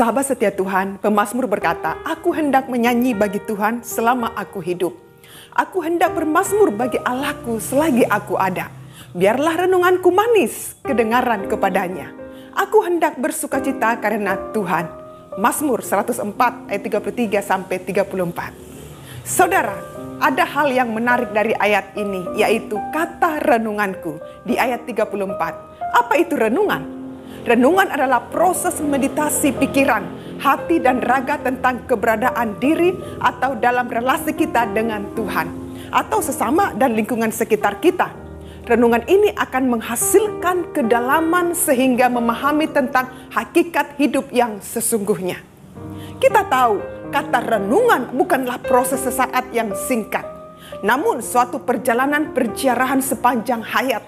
Sahabat setia Tuhan, pemazmur berkata, "Aku hendak menyanyi bagi Tuhan selama aku hidup. Aku hendak bermazmur bagi Allahku selagi aku ada. Biarlah renunganku manis kedengaran kepadanya. Aku hendak bersukacita karena Tuhan." Mazmur 104 ayat 33 sampai 34. Saudara, ada hal yang menarik dari ayat ini, yaitu kata renunganku di ayat 34. Apa itu renungan? Renungan adalah proses meditasi pikiran, hati dan raga tentang keberadaan diri atau dalam relasi kita dengan Tuhan atau sesama dan lingkungan sekitar kita. Renungan ini akan menghasilkan kedalaman sehingga memahami tentang hakikat hidup yang sesungguhnya. Kita tahu kata renungan bukanlah proses sesaat yang singkat, namun suatu perjalanan perziarahan sepanjang hayat.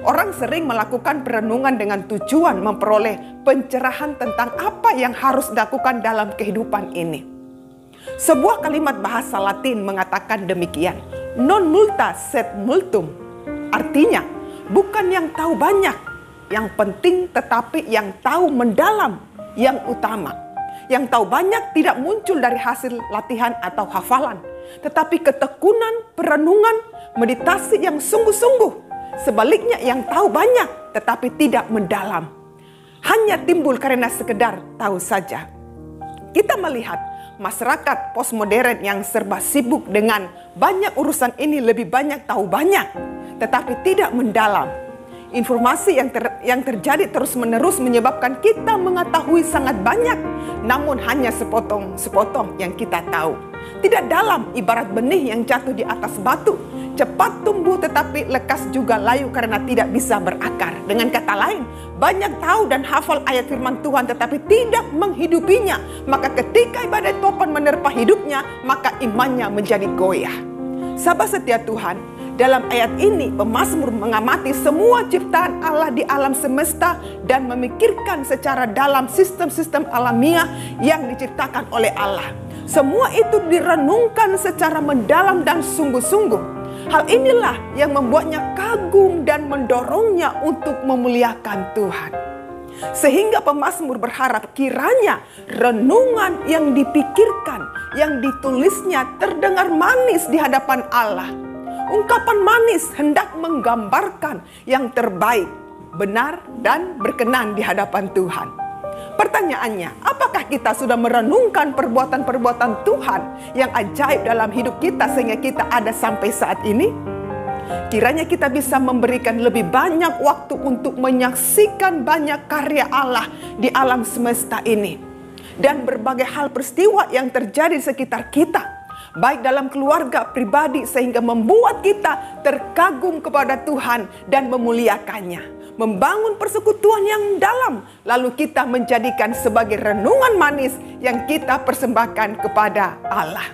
Orang sering melakukan perenungan dengan tujuan memperoleh pencerahan tentang apa yang harus dilakukan dalam kehidupan ini. Sebuah kalimat bahasa Latin mengatakan demikian, non multa sed multum. Artinya, bukan yang tahu banyak, yang penting tetapi yang tahu mendalam, yang utama. Yang tahu banyak tidak muncul dari hasil latihan atau hafalan, tetapi ketekunan, perenungan, meditasi yang sungguh-sungguh. Sebaliknya yang tahu banyak tetapi tidak mendalam, hanya timbul karena sekedar tahu saja. Kita melihat masyarakat postmodern yang serba sibuk dengan banyak urusan ini, lebih banyak tahu banyak tetapi tidak mendalam. Informasi yang terjadi terus-menerus menyebabkan kita mengetahui sangat banyak, namun hanya sepotong-sepotong yang kita tahu. Tidak dalam, ibarat benih yang jatuh di atas batu. Cepat tumbuh tetapi lekas juga layu karena tidak bisa berakar. Dengan kata lain, banyak tahu dan hafal ayat firman Tuhan tetapi tidak menghidupinya. Maka ketika ibadah topan menerpa hidupnya, maka imannya menjadi goyah. Sahabat setia Tuhan, dalam ayat ini pemazmur mengamati semua ciptaan Allah di alam semesta dan memikirkan secara dalam sistem-sistem alamiah yang diciptakan oleh Allah. Semua itu direnungkan secara mendalam dan sungguh-sungguh. Hal inilah yang membuatnya kagum dan mendorongnya untuk memuliakan Tuhan. Sehingga pemazmur berharap kiranya renungan yang dipikirkan, yang ditulisnya terdengar manis di hadapan Allah. Ungkapan manis hendak menggambarkan yang terbaik, benar dan berkenan di hadapan Tuhan. Pertanyaannya, apakah kita sudah merenungkan perbuatan-perbuatan Tuhan yang ajaib dalam hidup kita sehingga kita ada sampai saat ini? Kiranya kita bisa memberikan lebih banyak waktu untuk menyaksikan banyak karya Allah di alam semesta ini. Dan berbagai hal peristiwa yang terjadi di sekitar kita, baik dalam keluarga, pribadi, sehingga membuat kita terkagum kepada Tuhan dan memuliakannya. Membangun persekutuan yang dalam, lalu kita menjadikan sebagai renungan manis yang kita persembahkan kepada Allah.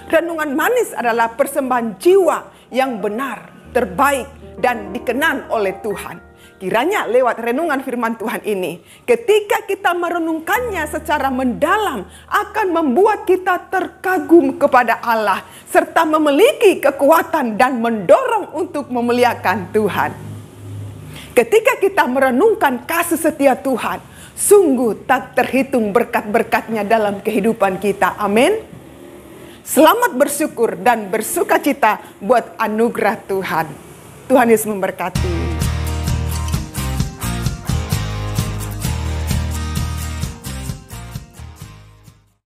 Renungan manis adalah persembahan jiwa yang benar, terbaik, dan dikenan oleh Tuhan. Kiranya lewat renungan firman Tuhan ini, ketika kita merenungkannya secara mendalam, akan membuat kita terkagum kepada Allah, serta memiliki kekuatan dan mendorong untuk memuliakan Tuhan. Ketika kita merenungkan kasih setia Tuhan, sungguh tak terhitung berkat-berkatnya dalam kehidupan kita. Amin. Selamat bersyukur dan bersukacita buat anugerah Tuhan. Tuhan Yesus memberkati.